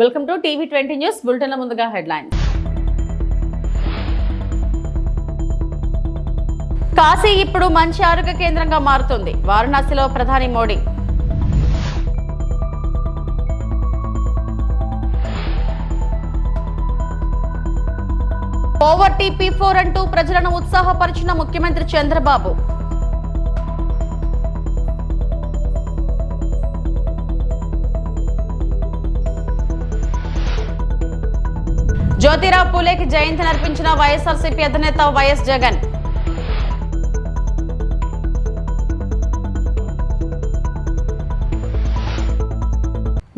Welcome to TV 20 news బులెటిన్ల ముందుగా headlines. Kashi ఇప్పుడు మంచి ఆరోగ్య కేంద్రంగా మారుతుంది. వారణాసిలో ప్రధాని మోడీ. పోవర్టీ P4 అంటూ ప్రజలను ఉత్సాహపరిచిన ముఖ్యమంత్రి చంద్రబాబు. జ్యోతిరావు పూలేకి జయంతి నర్పించిన వైఎస్ఆర్సీపీ అధినేత వైఎస్ జగన్.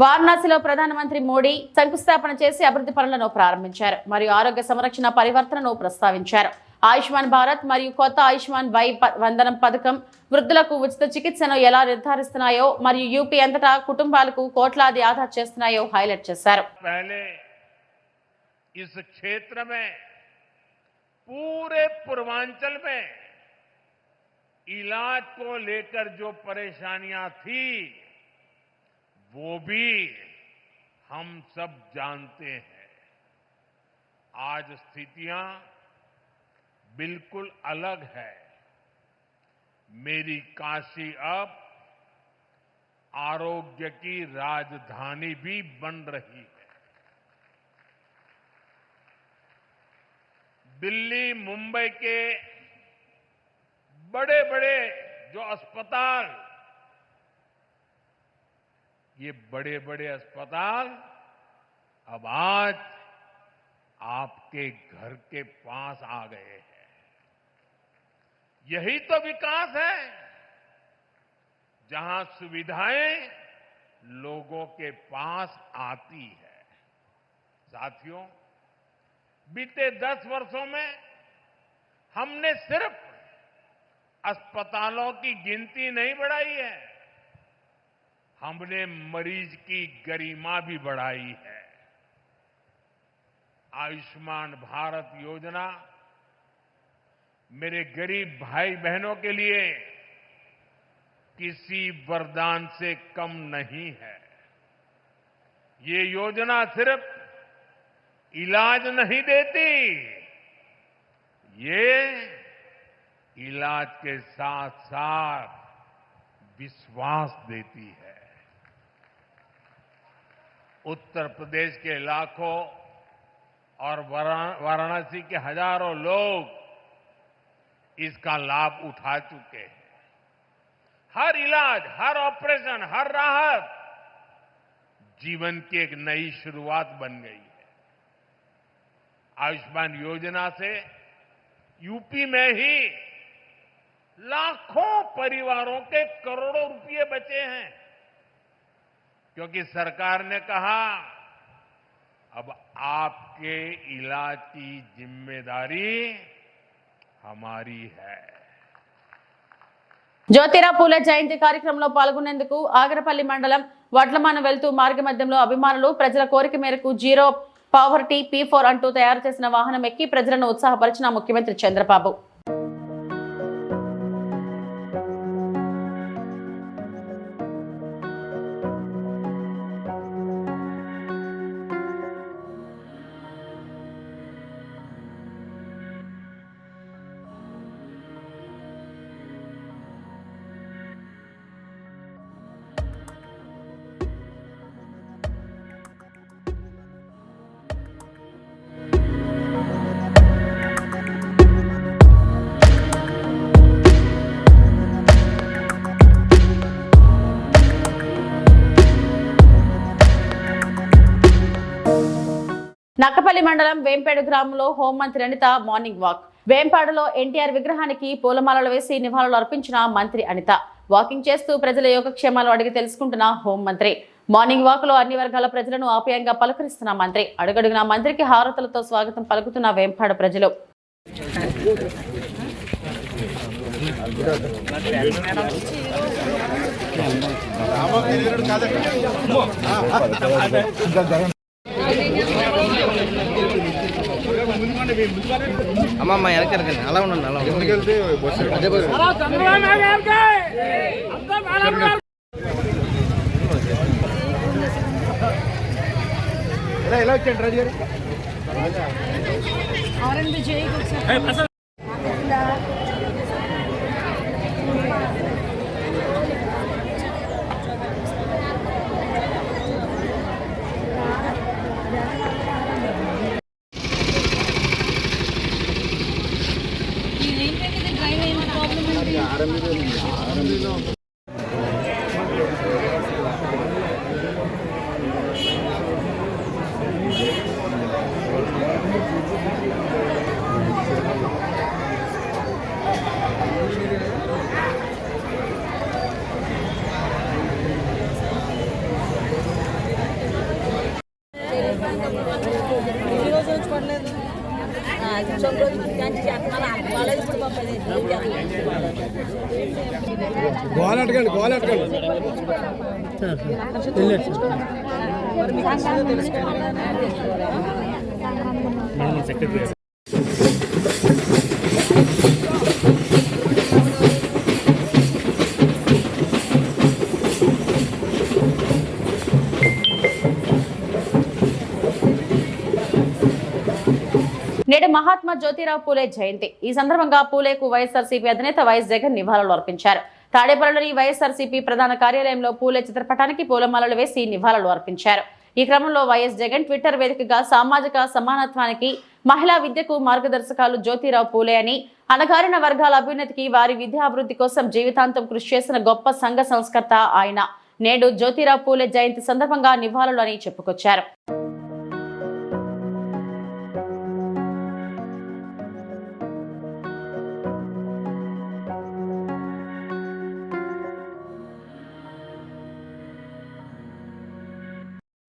వారణాసిలో ప్రధానమంత్రి మోడీ శంకుస్థాపన చేసి అభివృద్ధి పనులను ప్రారంభించారు మరియు ఆరోగ్య సంరక్షణ పరివర్తనను ప్రస్తావించారు. ఆయుష్మాన్ భారత్ మరియు కొత్త ఆయుష్మాన్ వై వందనం పథకం వృద్ధులకు ఉచిత చికిత్సను ఎలా నిర్ధారిస్తున్నాయో మరియు యూపీ అంతటా కుటుంబాలకు కోట్లాది ఆదా చేస్తున్నాయో హైలైట్ చేశారు. इस क्षेत्र में पूरे पूर्वांचल में इलाज को लेकर जो परेशानियां थी वो भी हम सब जानते हैं. आज स्थितियां बिल्कुल अलग है. मेरी काशी अब आरोग्य की राजधानी भी बन रही है. दिल्ली मुंबई के बड़े बड़े जो अस्पताल, ये बड़े बड़े अस्पताल अब आज आपके घर के पास आ गए हैं. यही तो विकास है, जहां सुविधाएं लोगों के पास आती है. साथियों, बीते 10 वर्षों में हमने सिर्फ अस्पतालों की गिनती नहीं बढ़ाई है, हमने मरीज की गरिमा भी बढ़ाई है. आयुष्मान भारत योजना मेरे गरीब भाई बहनों के लिए किसी वरदान से कम नहीं है. ये योजना सिर्फ इलाज नहीं देती, ये इलाज के साथ साथ विश्वास देती है. उत्तर प्रदेश के लाखों और वाराणसी के हजारों लोग इसका लाभ उठा चुके हैं. हर इलाज, हर ऑपरेशन, हर राहत जीवन की एक नई शुरुआत बन गई है. आयुष्मान योजना से यूपी में ही लाखों परिवारों के करोड़ों रुपए बचे हैं, क्योंकि सरकार ने कहा अब आपके इलाज की जिम्मेदारी हमारी है. జ్యోతిరావు పూలే జయంతి కార్యక్రమంలో పాల్గొనేందుకు ఆగరపల్లి మండలం వడ్లమాన వెళ్తూ మార్గ మధ్యంలో అభిమానులు ప్రజల కోరిక మేరకు జీరో పావర్టీ P4 అంటూ తయారు చేసిన వాహనం ఎక్కి ప్రజలను ఉత్సాహపరిచిన ముఖ్యమంత్రి చంద్రబాబు. నక్కపల్లి మండలం వేంపేడు గ్రామంలో హోంమంత్రి అనిత మార్నింగ్ వాక్. వేంపాడులో ఎన్టీఆర్ విగ్రహానికి పూలమాలలు వేసి నివాళులు అర్పించిన మంత్రి అనిత వాకింగ్ చేస్తూ ప్రజల యోగక్షేమాలు అడిగి తెలుసుకుంటున్న హోంమంత్రి. మార్నింగ్ వాక్ లో అన్ని వర్గాల ప్రజలను ఆప్యాయంగా పలకరిస్తున్న మంత్రి. అడుగడుగున మంత్రికి హారతులతో స్వాగతం పలుకుతున్న వేంపాడు ప్రజలు. అమ్మమ్మ వెనక అలా ఉండండి అలా నేడు మహాత్మా జ్యోతిరావు పూలే జయంతి. ఈ సందర్భంగా పూలేకు వైఎస్ఆర్సీపీ అధినేత వైఎస్ జగన్ నివాళులు అర్పించారు. తాడేపల్లిలోని వైఎస్ఆర్సీపీ ప్రధాన కార్యాలయంలో పూలే చిత్రపటానికి పూలమాలలు వేసి నివాళులు అర్పించారు. ఈ క్రమంలో వైఎస్ జగన్ ట్విట్టర్ వేదికగా సామాజిక సమానత్వానికి, మహిళా విద్యకు మార్గదర్శకాలు జ్యోతిరావు పూలే అని, అణగారిన వర్గాల అభ్యున్నతికి, వారి విద్యాభివృద్ధి కోసం జీవితాంతం కృషి చేసిన గొప్ప సంఘ సంస్కర్త ఆయన. నేడు జ్యోతిరావు పూలే జయంతి సందర్భంగా నివాళులు అని చెప్పుకొచ్చారు.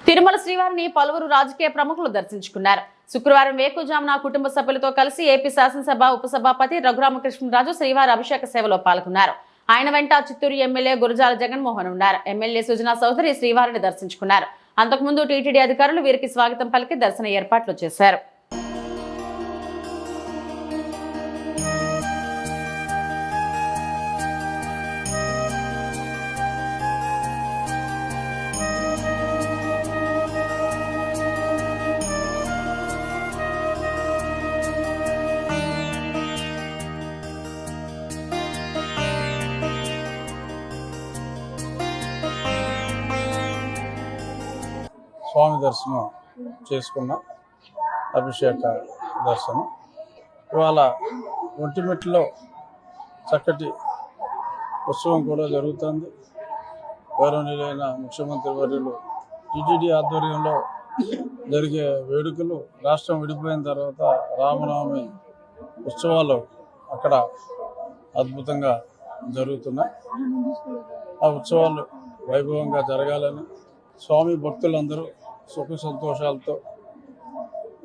తిరుమల శ్రీవారిని పలువురు రాజకీయ ప్రముఖులు దర్శించుకున్నారు. శుక్రవారం వేకుజామున కుటుంబ సభ్యులతో కలిసి ఏపీ శాసనసభ ఉపసభాపతి రఘురామకృష్ణరాజు శ్రీవారి అభిషేక సేవలో పాల్గొన్నారు. ఆయన వెంట చిత్తూరు ఎమ్మెల్యే గురజాల జగన్మోహన్ ఉన్నారు. ఎమ్మెల్యే సుజనా చౌదరి శ్రీవారిని దర్శించుకున్నారు. అంతకుముందు టీటీడీ అధికారులు వీరికి స్వాగతం పలికి దర్శన ఏర్పాట్లు చేశారు. స్వామి దర్శనం చేసుకున్న అభిషేక దర్శనం. ఇవాళ ఒంటిమిట్టలో చక్కటి ఉత్సవం కూడా జరుగుతుంది. గౌరవనీయులైన ముఖ్యమంత్రి వర్యులు టీటీడీ ఆధ్వర్యంలో జరిగే వేడుకలు, రాష్ట్రం విడిపోయిన తర్వాత రామనవమి ఉత్సవాలు అక్కడ అద్భుతంగా జరుగుతున్నాయి. ఆ ఉత్సవాలు వైభవంగా జరగాలని, స్వామి భక్తులందరూ సుఖ సంతోషాలతో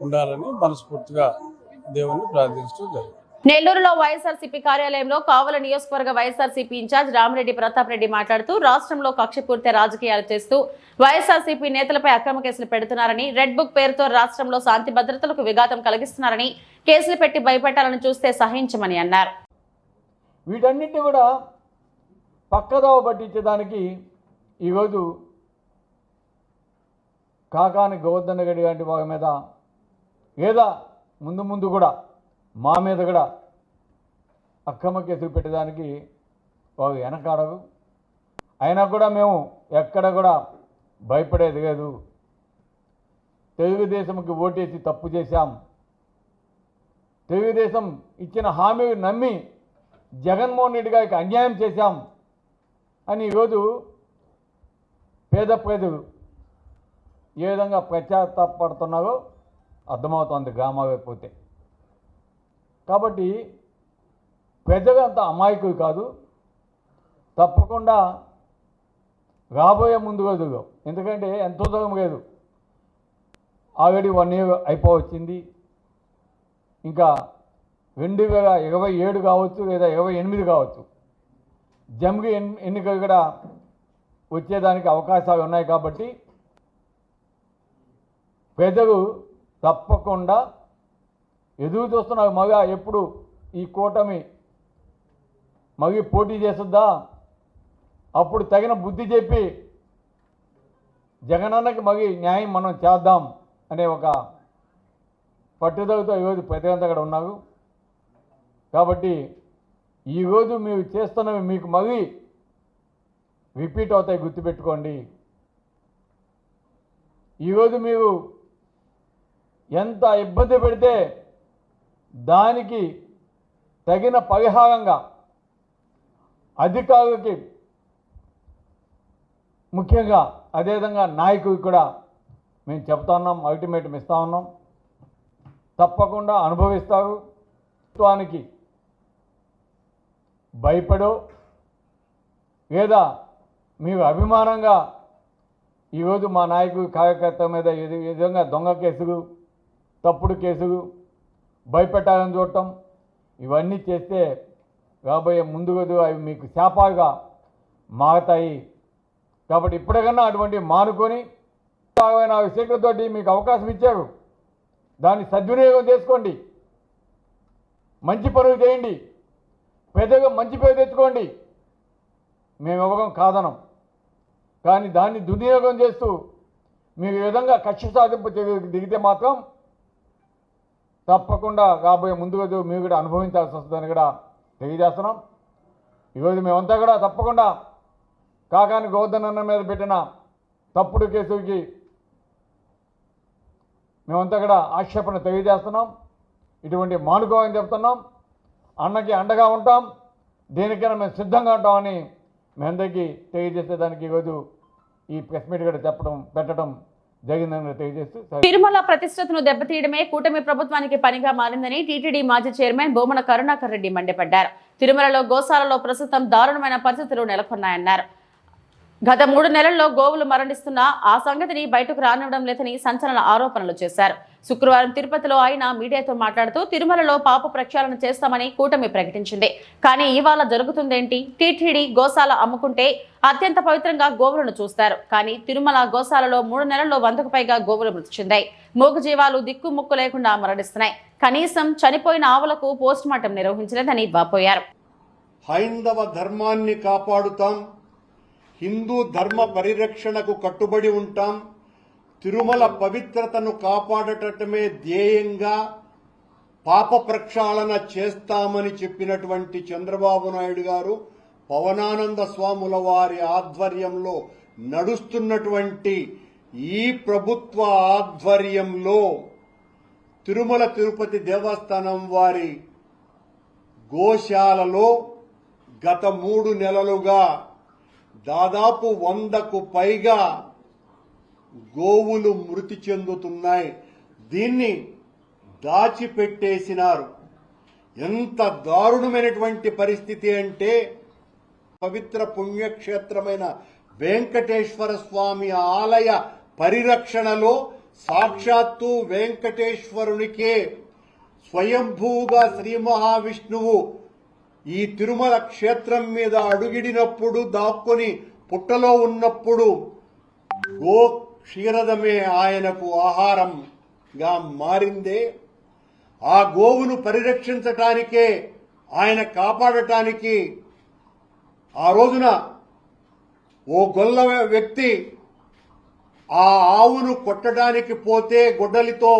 ఉండాలని మనస్ఫూర్తిగా దేవుణ్ణి ప్రార్థించడం జరిగింది. నెల్లూరులో వైఎస్ఆర్సీపీ కార్యాలయంలో కావల నియోజకవర్గ వైఎస్ఆర్సీపీ ఇన్ఛార్జ్ రామిరెడ్డి ప్రతాప్ రెడ్డి మాట్లాడుతూ రాష్ట్రంలో కక్షపూర్తి రాజకీయాలు చేస్తూ వైఎస్ఆర్సీపీ నేతలపై అక్రమ కేసులు పెడుతున్నారని, రెడ్ బుక్ పేరుతో రాష్ట్రంలో శాంతి భద్రతలకు విఘాతం కలిగిస్తున్నారని, కేసులు పెట్టి భయపెట్టాలని చూస్తే సహించమని అన్నారు. వీటన్నిటిని కూడా పక్కదోవ పట్టించేదానికి ఈరోజు కాకాని గోవర్ధన్ రెడ్డి గారి వారి మీద లేదా ముందు కూడా మా మీద కూడా అక్రమ కేసులు పెట్టడానికి వారు వెనకాడరు. అయినా కూడా మేము ఎక్కడ కూడా భయపడేది లేదు. తెలుగుదేశంకి ఓటేసి తప్పు చేశాం, తెలుగుదేశం ఇచ్చిన హామీ నమ్మి జగన్మోహన్ రెడ్డి గారికి అన్యాయం చేశాం అని ఈరోజు పేద ప్రజలు ఏ విధంగా పశ్చాత్తాపడుతున్నారో అర్థమవుతోంది గ్రామాలకు పోతే. కాబట్టి ప్రజలు అంత అమాయకులు కాదు. తప్పకుండా రాబోయే ముందు రోజుల్లో, ఎందుకంటే ఎంతో దూరం లేదు, ఆల్రెడీ 1 year అయిపోవచ్చింది. ఇంకా 2027 కావచ్చు లేదా 28 కావచ్చు, జమిలి ఎన్నికలు కూడా వచ్చేదానికి అవకాశాలు ఉన్నాయి. కాబట్టి ప్రజలు తప్పకుండా ఎదురు చూస్తున్నారు. మగ ఎప్పుడు ఈ కూటమి మళ్ళీ పోటీ చేస్తుందా, అప్పుడు తగిన బుద్ధి చెప్పి జగనన్నకి మళ్ళీ న్యాయం మనం చేద్దాం అనే ఒక పట్టుదలతో ఈరోజు ప్రతిగంత అక్కడ ఉన్నావు. కాబట్టి ఈరోజు మీరు చేస్తున్నవి మీకు మళ్ళీ రిపీట్ అవుతాయి, గుర్తుపెట్టుకోండి. ఈరోజు మీరు ఎంత ఇబ్బంది పెడితే దానికి తగిన పరిహారంగా అధికారులకి ముఖ్యంగా అదేవిధంగా నాయకుడికి కూడా మేము చెప్తా ఉన్నాం, అల్టిమేటం ఇస్తూ ఉన్నాం. తప్పకుండా అనుభవిస్తారు. ప్రభుత్వానికి భయపడో లేదా మీరు అభిమానంగా ఈరోజు మా నాయకుడు కార్యకర్త మీద ఈ విధంగా దొంగ కేసులు, తప్పుడు కేసులు, భయపెట్టాలని చూడటం ఇవన్నీ చేస్తే రాబోయే ముందు రోజు అవి మీకు శాపాలుగా మారతాయి. కాబట్టి ఇప్పటికన్నా అటువంటి మానుకొని 64 సీట్లతోటి మీకు అవకాశం ఇచ్చారు, దాన్ని సద్వినియోగం చేసుకోండి, మంచి పనులు చేయండి, పెద్దగా మంచి పేరు తెచ్చుకోండి. మేము ఇవ్వడం కాదనం, కానీ దాన్ని దుర్వినియోగం చేస్తూ మీరు ఈ విధంగా కక్ష సాధింపు దిగితే మాత్రం తప్పకుండా రాబోయే ముందు రోజు మీరు కూడా అనుభవించాల్సి వస్తుందని కూడా తెలియజేస్తున్నాం. ఈరోజు మేమంతా కూడా తప్పకుండా కాకాని గోవర్ధన్ అన్న మీద పెట్టిన తప్పుడు కేసులకి మేమంతా కూడా ఆక్షేపణ తెలియజేస్తున్నాం. ఇటువంటి మానుకోవాలని చెప్తున్నాం. అన్నకి అండగా ఉంటాం, దేనికైనా మేము సిద్ధంగా ఉంటామని మీ అందరికీ తెలియజేసేదానికి ఈరోజు ఈ ప్రెస్ మీట్ కూడా పెట్టడం జరిగిందని తెలియజేస్తూ, తిరుమల ప్రతిష్టతను దెబ్బతీయడమే కూటమి ప్రభుత్వానికి పనిగా మారిందని టీటీడీ మాజీ చైర్మన్ బోమన కరుణాకర్ రెడ్డి మండిపడ్డారు. తిరుమలలో గోశాలలో ప్రస్తుతం దారుణమైన పరిస్థితులు నెలకొన్నాయన్నారు. గత 3 నెలల్లో గోవులు మరణిస్తున్నా ఆ సంగతిని బయటకు రానివ్వడం లేదని సంచలన ఆరోపణలు చేశారు. శుక్రవారం తిరుపతిలో ఆయన మీడియాతో మాట్లాడుతూ తిరుమలలో పాప ప్రక్షాళన చేస్తామని కూటమి ప్రకటించింది. కానీ ఇవాళ జరుగుతుందేంటి? టీటీడీ గోశాల అమ్ముకుంటే అత్యంత పవిత్రంగా గోవులను చూస్తారు. కానీ తిరుమల గోశాలలో 3 నెలల్లో 100కు పైగా గోవులు మృతి చెందాయి. మూగజీవాలు దిక్కుముక్కు లేకుండా మరణిస్తున్నాయి. కనీసం చనిపోయిన ఆవులకు పోస్ట్ మార్టం నిర్వహించలేదని వాపోయారు. హైందవ ధర్మాన్ని కాపాడుతాం, హిందూ ధర్మ పరిరక్షణకు కట్టుబడి ఉంటాం, తిరుమల పవిత్రతను కాపాడటమే ధ్యేయంగా పాప ప్రక్షాళన చేస్తామని చెప్పినటువంటి చంద్రబాబు నాయుడు గారు పవనానంద స్వాముల వారి ఆధ్వర్యంలో నడుస్తున్నటువంటి ఈ ప్రభుత్వ ఆధ్వర్యంలో తిరుమల తిరుపతి దేవస్థానం వారి గోశాలలో గత 3 నెలలుగా దాదాపు 100కు పైగా గోవులు మృతి చెందుతున్నాయి. దీన్ని దాచిపెట్టేసినారు. ఎంత దారుణమైనటువంటి పరిస్థితి అంటే పవిత్ర పుణ్యక్షేత్రమైన వెంకటేశ్వర స్వామి ఆలయ పరిరక్షణలో సాక్షాత్తు వెంకటేశ్వరునికే స్వయంభూగా శ్రీ మహావిష్ణువు ఈ తిరుమల క్షేత్రం మీద అడుగిడినప్పుడు, దాక్కుని పుట్టలో ఉన్నప్పుడు గో క్షీరదమే ఆయనకు ఆహారంగా మారిందే. ఆ గోవును పరిరక్షించటానికే, ఆయన కాపాడటానికి ఆ రోజున ఓ గొల్ల వ్యక్తి ఆ ఆవును కొట్టడానికి పోతే గొడ్డలితో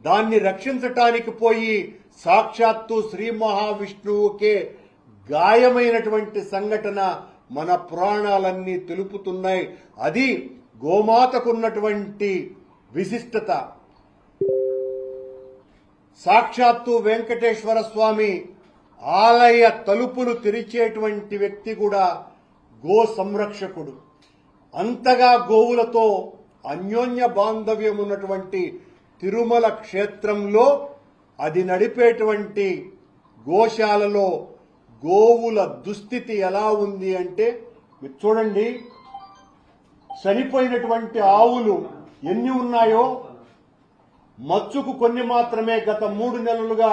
దాన్ని రక్షించటానికి పోయి సాక్షాత్తు శ్రీ మహావిష్ణువుకే గాయమైనటువంటి సంఘటన మన పురాణాలన్నీ తెలుపుతున్నాయి. అది గోమాతకున్నటువంటి విశిష్టత. సాక్షాత్తు వెంకటేశ్వర స్వామి ఆలయ తలుపులు తెరిచేటువంటి వ్యక్తి కూడా గో సంరక్షకుడు. అంతగా గోవులతో అన్యోన్య బాంధవ్యం ఉన్నటువంటి తిరుమల క్షేత్రంలో అది నడిపేటువంటి గోశాలలో గోవుల దుస్థితి ఎలా ఉంది అంటే మీరు చూడండి. చనిపోయినటువంటి ఆవులు ఎన్ని ఉన్నాయో, మచ్చుకు కొన్ని మాత్రమే గత 3 నెలలుగా.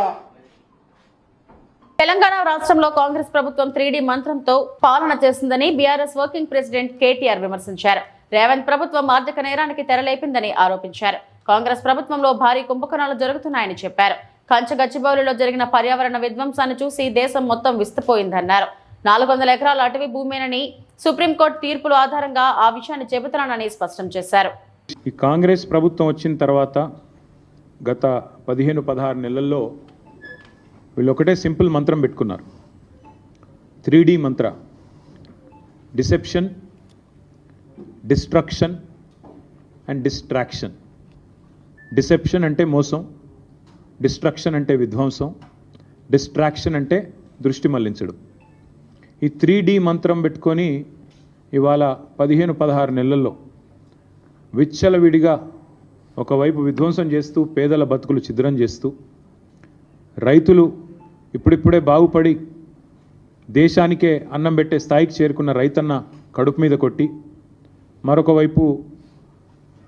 తెలంగాణ రాష్ట్రంలో కాంగ్రెస్ ప్రభుత్వం 3D మంత్రంతో పాలన చేస్తుందని బీఆర్ఎస్ వర్కింగ్ ప్రెసిడెంట్ కేటీఆర్ విమర్శించారు. రేవంత్ ప్రభుత్వం ఆర్థిక నేరానికి తెరలేపిందని ఆరోపించారు. కాంగ్రెస్ ప్రభుత్వంలో భారీ కుంభకోణాలు జరుగుతున్నాయని చెప్పారు. కంచగచ్చిబౌలిలో జరిగిన పర్యావరణ విధ్వంసాన్ని చూసి దేశం మొత్తం విస్తుపోయిందన్నారు. 400 ఎకరాల అటవీ భూమేనని సుప్రీంకోర్టు తీర్పుల ఆధారంగా ఆ విషయాన్ని చెబుతున్నానని స్పష్టం చేశారు. ఈ కాంగ్రెస్ ప్రభుత్వం వచ్చిన తర్వాత గత 15-16 నెలల్లో వీళ్ళు ఒకటే సింపుల్ మంత్రం పెట్టుకున్నారు. 3D Mantra: deception, destruction and distraction. Deception అంటే మోసం, డిస్ట్రక్షన్ అంటే విధ్వంసం, డిస్ట్రాక్షన్ అంటే దృష్టి మళ్లించడం. ఈ 3D మంత్రం పెట్టుకొని ఇవాళ 15-16 నెలల్లో విచ్చలవిడిగా ఒకవైపు విధ్వంసం చేస్తూ, పేదల బతుకులు ఛిద్రం చేస్తూ, రైతులు ఇప్పుడిప్పుడే బాగుపడి దేశానికే అన్నం పెట్టే స్థాయికి చేరుకున్న రైతన్న కడుపు మీద కొట్టి, మరొక వైపు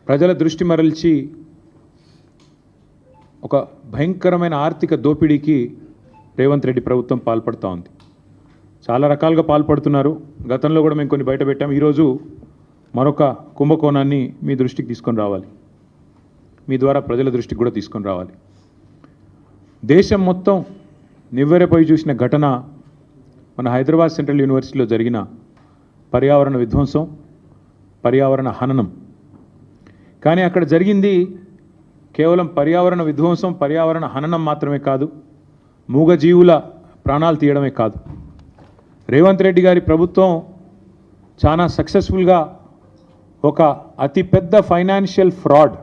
ప్రజల దృష్టి మరల్చి ఒక భయంకరమైన ఆర్థిక దోపిడీకి రేవంత్ రెడ్డి ప్రభుత్వం పాల్పడుతూ ఉంది. చాలా రకాలుగా పాల్పడుతున్నారు. గతంలో కూడా మేము కొన్ని బయట పెట్టాం. ఈరోజు మరొక కుంభకోణాన్ని మీ దృష్టికి తీసుకొని రావాలి, మీ ద్వారా ప్రజల దృష్టికి కూడా తీసుకొని రావాలి. దేశం మొత్తం నివ్వెరపోయి చూసిన ఘటన మన హైదరాబాద్ సెంట్రల్ యూనివర్సిటీలో జరిగిన పర్యావరణ విధ్వంసం, పర్యావరణ హననం. కానీ అక్కడ జరిగింది కేవలం పర్యావరణ విధ్వంసం, పర్యావరణ హననం మాత్రమే కాదు, మూగజీవుల ప్రాణాలు తీయడమే కాదు. రేవంత్ రెడ్డి గారి ప్రభుత్వం చాలా సక్సెస్ఫుల్గా ఒక అతిపెద్ద ఫైనాన్షియల్ ఫ్రాడ్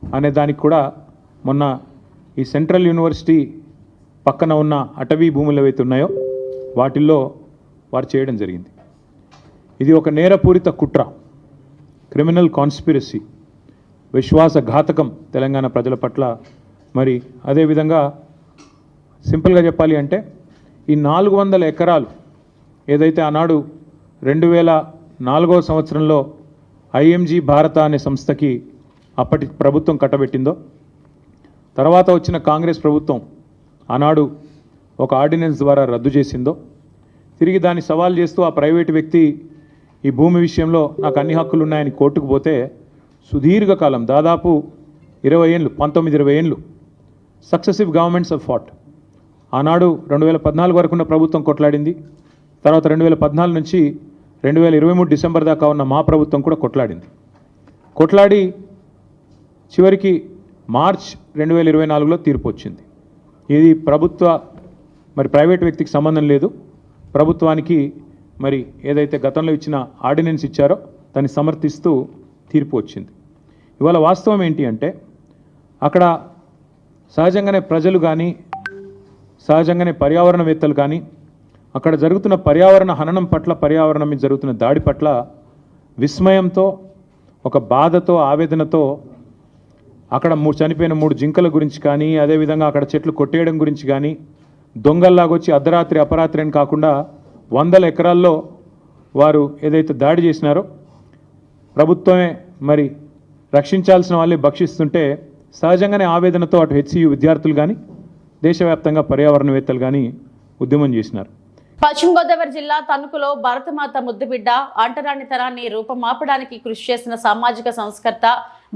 అనే దానికి కూడా మొన్న ఈ సెంట్రల్ యూనివర్సిటీ పక్కన ఉన్న అటవీ భూములు ఏవైతే ఉన్నాయో వాటిల్లో వారు చేయడం జరిగింది. ఇది ఒక నేరపూరిత కుట్ర, క్రిమినల్ కాన్స్పిరసీ, విశ్వాసఘాతకం తెలంగాణ ప్రజల పట్ల. మరి అదేవిధంగా సింపుల్గా చెప్పాలి అంటే ఈ 400 ఎకరాలు ఏదైతే ఆనాడు 2004వ సంవత్సరంలో ఐఎంజీ భారత అనే సంస్థకి అప్పటి ప్రభుత్వం కట్టబెట్టిందో, తర్వాత వచ్చిన కాంగ్రెస్ ప్రభుత్వం ఆనాడు ఒక ఆర్డినెన్స్ ద్వారా రద్దు చేసిందో, తిరిగి దాన్ని సవాల్ చేస్తూ ఆ ప్రైవేటు వ్యక్తి ఈ భూమి విషయంలో నాకు అన్ని హక్కులు ఉన్నాయని కోర్టుకు పోతే సుదీర్ఘకాలం, దాదాపు 20 ఏళ్ళు, 19-20 ఏళ్ళు సక్సెసివ్ గవర్నమెంట్స్ ఆఫ్ ఫాట్. ఆనాడు 2014 వరకు ఉన్న ప్రభుత్వం కొట్లాడింది. తర్వాత 2014 నుంచి 2023 డిసెంబర్ దాకా ఉన్న మా ప్రభుత్వం కూడా కొట్లాడి చివరికి మార్చ్ 2024లో తీర్పు వచ్చింది. ఇది మరి ప్రైవేట్ వ్యక్తికి సంబంధం లేదు, ప్రభుత్వానికి మరి ఏదైతే గతంలో ఇచ్చిన ఆర్డినెన్స్ ఇచ్చారో దాన్ని సమర్థిస్తూ తీర్పు వచ్చింది. ఇవాళ వాస్తవం ఏంటి అంటే అక్కడ సహజంగానే ప్రజలు కానీ, సహజంగానే పర్యావరణవేత్తలు కానీ అక్కడ జరుగుతున్న పర్యావరణ హననం పట్ల, పర్యావరణం మీద జరుగుతున్న దాడి పట్ల విస్మయంతో, ఒక బాధతో, ఆవేదనతో అక్కడ చనిపోయిన 3 జింకల గురించి కానీ, అదేవిధంగా అక్కడ చెట్లు కొట్టేయడం గురించి కానీ, దొంగల్లాగొచ్చి అర్ధరాత్రి అపరాత్రి అని కాకుండా 100 ఎకరాల్లో వారు ఏదైతే దాడి చేసినారో ప్రభుత్వమే మరి రక్షించాల్సిన వాళ్ళే భక్షిస్తుంటే సహజంగానే ఆవేదనతో అటు హెచ్సియు విద్యార్థులు కానీ, దేశవ్యాప్తంగా పర్యావరణవేత్తలు కానీ ఉద్యమం చేసినారు. పశ్చిమ గోదావరి జిల్లా తణుకులో భారతమాత ముద్దుబిడ్డ అంటరానితనాన్ని రూపమాపడానికి కృషి చేసిన సామాజిక సంస్కర్త,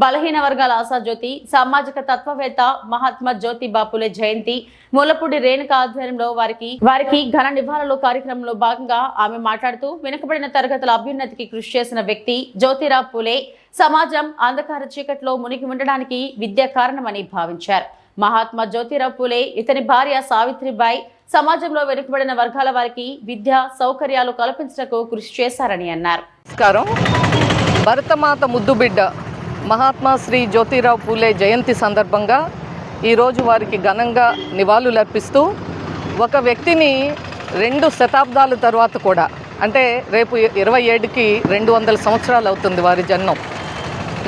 బలహీన వర్గాల ఆశాజ్యోతి, సామాజిక తత్వవేత్త మహాత్మా జ్యోతిబా ఫులే జయంతి మూలపూడి రేణుక ఆధ్వర్యంలో వారికి ఘన నివాళులు కార్యక్రమంలో భాగంగా ఆమె మాట్లాడుతూ, వెనుకబడిన తరగతుల అభ్యున్నతికి కృషి చేసిన వ్యక్తి జ్యోతిరావు ఫులే. సమాజం అంధకార చీకట్లో మునిగి ఉండడానికి విద్య కారణమని భావించారు. మహాత్మా జ్యోతిరావు ఫులే, ఇతని భార్య సావిత్రిబాయి సమాజంలో వెనుకబడిన వర్గాల వారికి విద్యా సౌకర్యాలు కల్పించడానికి కృషి చేశారని అన్నారు. నమస్కారం. భరతమాత ముద్దుబిడ్డ మహాత్మా శ్రీ జ్యోతిరావు ఫులే జయంతి సందర్భంగా ఈరోజు వారికి ఘనంగా నివాళులర్పిస్తూ, ఒక వ్యక్తిని 2 శతాబ్దాల తర్వాత కూడా, అంటే రేపు 27కి 200 సంవత్సరాలు అవుతుంది వారి జన్మం.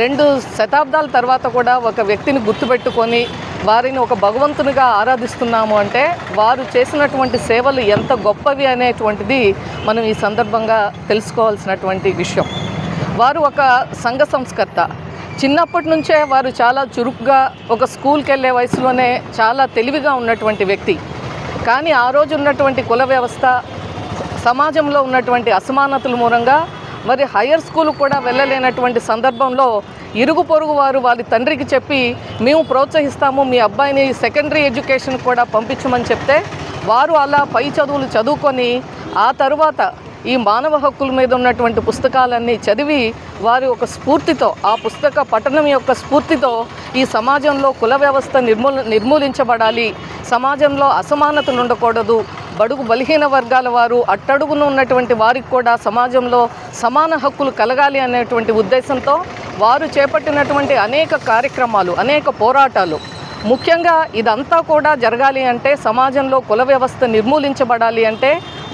2 శతాబ్దాల తర్వాత కూడా ఒక వ్యక్తిని గుర్తుపెట్టుకొని వారిని ఒక భగవంతునిగా ఆరాధిస్తున్నాము అంటే వారు చేసినటువంటి సేవలు ఎంత గొప్పవి అనేటువంటిది మనం ఈ సందర్భంగా తెలుసుకోవాల్సినటువంటి విషయం. వారు ఒక సంఘ సంస్కర్త. చిన్నప్పటి నుంచే వారు చాలా చురుకుగా, ఒక స్కూల్కి వెళ్ళే వయసులోనే చాలా తెలివిగా ఉన్నటువంటి వ్యక్తి. కానీ ఆ రోజు ఉన్నటువంటి కుల వ్యవస్థ, సమాజంలో ఉన్నటువంటి అసమానతల మూలంగా మరి హయ్యర్ స్కూల్ కూడా వెళ్ళలేనటువంటి సందర్భంలో ఇరుగు పొరుగు వారు వారి తండ్రికి చెప్పి, మేము ప్రోత్సహిస్తాము, మీ అబ్బాయిని సెకండరీ ఎడ్యుకేషన్ కూడా పంపించమని చెప్తే వారు అలా పై చదువులు చదువుకొని ఆ తరువాత ఈ మానవ హక్కుల మీద ఉన్నటువంటి పుస్తకాలన్నీ చదివి వారి ఒక స్ఫూర్తితో, ఆ పుస్తక పఠనం యొక్క స్ఫూర్తితో ఈ సమాజంలో కుల వ్యవస్థ నిర్మూలించబడాలి, సమాజంలో అసమానతలు ఉండకూడదు, బడుగు బలహీన వర్గాల వారు, అట్టడుగున ఉన్నటువంటి వారికి కూడా సమాజంలో సమాన హక్కులు కలగాలి అనేటువంటి ఉద్దేశంతో వారు చేపట్టినటువంటి అనేక కార్యక్రమాలు, అనేక పోరాటాలు, ముఖ్యంగా ఇదంతా కూడా జరగాలి అంటే, సమాజంలో కుల వ్యవస్థ నిర్మూలించబడాలి అంటే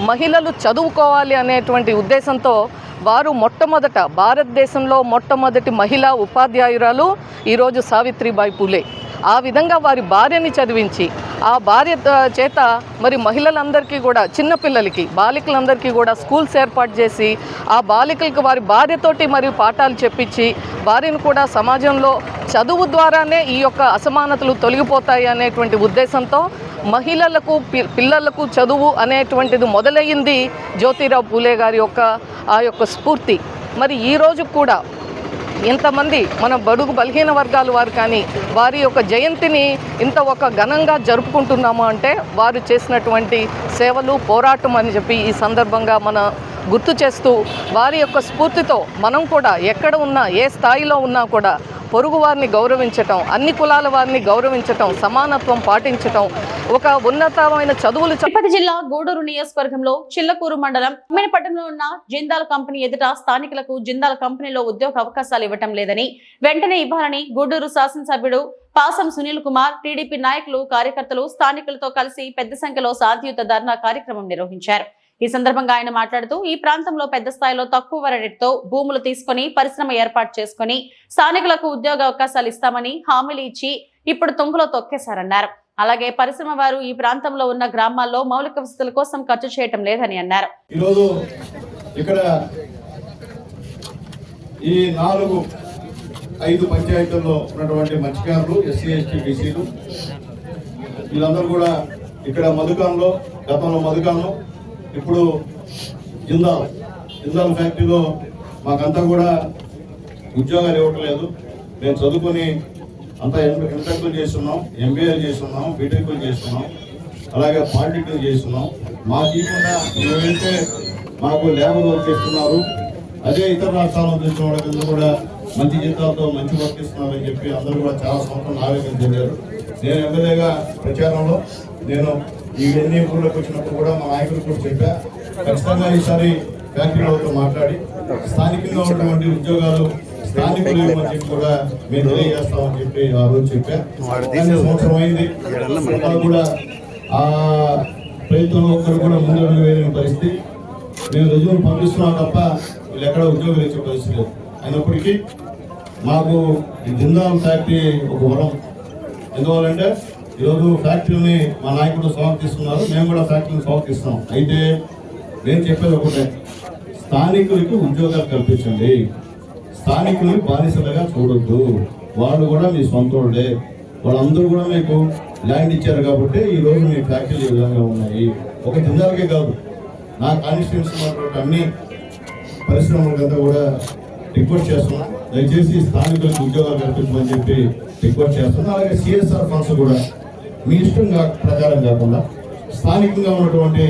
మహిళలు చదువుకోవాలి అనేటువంటి ఉద్దేశంతో వారు మొట్టమొదట భారతదేశంలో మొట్టమొదటి మహిళా ఉపాధ్యాయురాలు ఈరోజు సావిత్రిబాయి పూలే. ఆ విధంగా వారి భార్యని చదివించి, ఆ భార్య చేత మరి మహిళలందరికీ కూడా, చిన్నపిల్లలకి, బాలికలందరికీ కూడా స్కూల్స్ ఏర్పాటు చేసి, ఆ బాలికలకు వారి భార్యతోటి మరియు పాఠాలు చెప్పించి, వారిని కూడా సమాజంలో చదువు ద్వారానే ఈ యొక్క అసమానతలు తొలగిపోతాయి అనేటువంటి ఉద్దేశంతో మహిళలకు, పిల్లలకు చదువు అనేటువంటిది మొదలయ్యింది జ్యోతిరావు పూలే గారి యొక్క ఆ యొక్క స్ఫూర్తి. మరి ఈరోజు కూడా ఇంతమంది మన బడుగు బలహీన వర్గాల వారు కానీ వారి యొక్క జయంతిని ఇంత ఒక ఘనంగా జరుపుకుంటున్నాము అంటే వారు చేసినటువంటి సేవలు, పోరాటం అని చెప్పి ఈ సందర్భంగా మన గుర్తు చేస్తూ, వారి యొక్క స్ఫూర్తితో మనం కూడా ఎక్కడ ఉన్నా, ఏ స్థాయిలో ఉన్నా కూడా పొరుగు వారిని గౌరవించటం, అన్ని కులాల వారిని గౌరవించటం, సమానత్వం పాటించటం, ఒక ఉన్నతమైన చదువులు. తిరుపతి జిల్లా గూడూరు నియోజకవర్గంలో చిల్లకూరు మండలం పట్టణంలో ఉన్న జిందాల్ కంపెనీ ఎదుట స్థానికులకు జిందాల్ కంపెనీలో ఉద్యోగ అవకాశాలు ఇవ్వటం లేదని, వెంటనే ఇవ్వాలని గూడూరు శాసనసభ్యుడు పాసం సునీల్ కుమార్, టీడీపీ నాయకులు, కార్యకర్తలు స్థానికులతో కలిసి పెద్ద సంఖ్యలో శాంతియుత ధర్నా కార్యక్రమం నిర్వహించారు. ఈ సందర్భంగా ఆయన మాట్లాడుతూ, ఈ ప్రాంతంలో పెద్ద స్థాయిలో తక్కువ రేటుతో భూములు తీసుకుని పరిశ్రమ ఏర్పాటు చేసుకుని స్థానికులకు ఉద్యోగ అవకాశాలు ఇస్తామని హామీలు ఇచ్చి ఇప్పుడు తుంగలో తొక్కేశారన్నారు. అలాగే పరిశ్రమ వారు ఈ ప్రాంతంలో ఉన్న గ్రామాల్లో మౌలిక వసతుల కోసం ఖర్చు చేయటం లేదని అన్నారు. ఈరోజు ఇక్కడ ఈ 4-5 పంచాయతీల్లో ఉన్నటువంటి మత్స్యకారులు, ఎస్సీ, ఎస్టీ, బీసీలు వీళ్ళందరూ కూడా ఇక్కడ మధుకాంలో, గతంలో మధుకాంలో, ఇప్పుడు జిందాల్ ఫ్యాక్టరీలో మాకంతా కూడా ఉద్యోగాలు ఇవ్వట్లేదు. మేము చదువుకొని అంతా ఎంటెక్లు చేస్తున్నాం, ఎంబీఏలు చేస్తున్నాం, బీటెక్లు చేస్తున్నాం, అలాగే పాలిటెక్నిక్ చేస్తున్నాం. మా జీవితంగా ఏవైతే మాకు లేబర్ వర్క్ చేస్తున్నారు, అదే ఇతర రాష్ట్రాల్లో చూసిన వాళ్ళకి కూడా మంచి జీతాలతో మంచి వర్క్ ఇస్తున్నారని చెప్పి అందరూ కూడా చాలా సంవత్సరం ఆవేదన చెందారు. నేను ఎమ్మెల్యేగా ప్రచారంలో నేను ఇవన్నీ ఊళ్ళోకి వచ్చినప్పుడు కూడా మా నాయకులు కూడా చెప్పా, ఖచ్చితంగా ఈసారి ఫ్యాక్టరీలతో మాట్లాడి స్థానికంగా ఉన్నటువంటి ఉద్యోగాలు స్థానికులు అని చెప్పి కూడా మేము తెలియజేస్తామని చెప్పి ఆ రోజు చెప్పా. సంవత్సరం అయింది, కూడా ఆ ప్రయత్నంలో ఒక్కరు కూడా ముందు వేయలేని పరిస్థితి. మేము రుజువులు పంపిస్తున్నాం తప్ప వీళ్ళు ఎక్కడ ఉద్యోగాలు ఇచ్చే పరిస్థితి లేదు. అయినప్పటికీ మాకు జిందాల్ ఫ్యాక్టరీ ఒక వరం. ఎందువల్లంటే ఈరోజు ఫ్యాక్టరీని మా నాయకుడు స్వాగతిస్తున్నారు, మేము కూడా ఫ్యాక్టరీని స్వాగతిస్తున్నాం. అయితే నేను చెప్పేది ఒకటే, స్థానికులకి ఉద్యోగాలు కల్పించండి, స్థానికుల్ని బానిసలుగా చూడొద్దు. వాళ్ళు కూడా మీ సొంతోళ్ళే, వాళ్ళందరూ కూడా మీకు ల్యాండ్ ఇచ్చారు కాబట్టి ఈరోజు మీ ఫ్యాక్టరీలు ఈ విధంగా ఉన్నాయి. ఒక జిందాల్కే కాదు, నా కాన్స్టిట్యూన్సీ ఉన్నటువంటి అన్ని పరిశ్రమలకంతా కూడా రిక్వెస్ట్ చేస్తున్నాం, దయచేసి స్థానికులకు ఉద్యోగాలు కల్పించమని చెప్పి రిక్వెస్ట్ చేస్తున్నాం. అలాగే సిఎస్ఆర్ ఫండ్స్ కూడా మీ ఇష్టం ప్రకారం కాకుండా స్థానికంగా ఉన్నటువంటి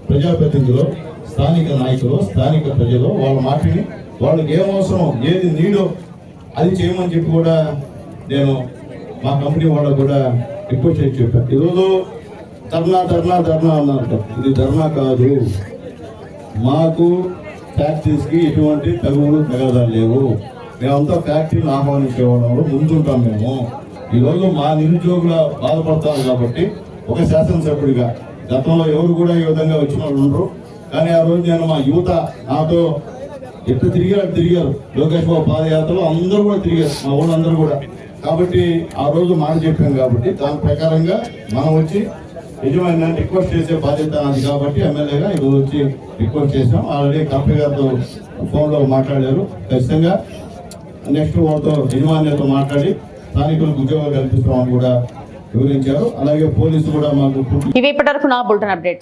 ప్రజాప్రతినిధులు, స్థానిక నాయకులు, స్థానిక ప్రజలు వాళ్ళ మాటని, వాళ్ళకి ఏం అవసరం, ఏది నీడో అది చేయమని చెప్పి కూడా నేను మా కంపెనీ వాళ్ళకు కూడా రిక్వెస్ట్ చేసి చెప్పాను. ఈరోజు ధర్నా అన్నారు. ఇది ధర్నా కాదు, మాకు ఫ్యాక్టరీస్కి ఎటువంటి తగాదాలు లేవు. మేమంతా ఫ్యాక్టరీని ఆహ్వానించేవాళ్ళంలో ముందుంటాం. మేము ఈరోజు మా నిరుద్యోగుల బాధపడతారు కాబట్టి ఒక శాసనసభ్యుడిగా, గతంలో ఎవరు కూడా ఈ విధంగా వచ్చిన వాళ్ళు ఉండరు, కానీ ఆ రోజు నేను మా యువత నాతో ఎట్లా తిరిగారు. లోకేష్ బాబు పాదయాత్రలో అందరూ కూడా తిరిగారు, మా వాళ్ళందరూ కూడా. కాబట్టి ఆ రోజు మాట చెప్పాం కాబట్టి దాని ప్రకారంగా మనం వచ్చి నిజమైన రిక్వెస్ట్ చేసే బాధ్యత నాది కాబట్టి ఎమ్మెల్యేగా ఈరోజు వచ్చి రిక్వెస్ట్ చేసాం. ఆల్రెడీ కలెక్టర్ గారితో ఫోన్లో మాట్లాడారు. ఖచ్చితంగా నెక్స్ట్ వాళ్ళతో యజమాన్యతో మాట్లాడి స్థానికులకు ఉద్యోగాలు కల్పిస్తామని కూడా వివరించారు. అలాగే పోలీసులు కూడా మాకు ఇవి ఇప్పటివరకు నా బులెటిన్ అప్డేట్స్.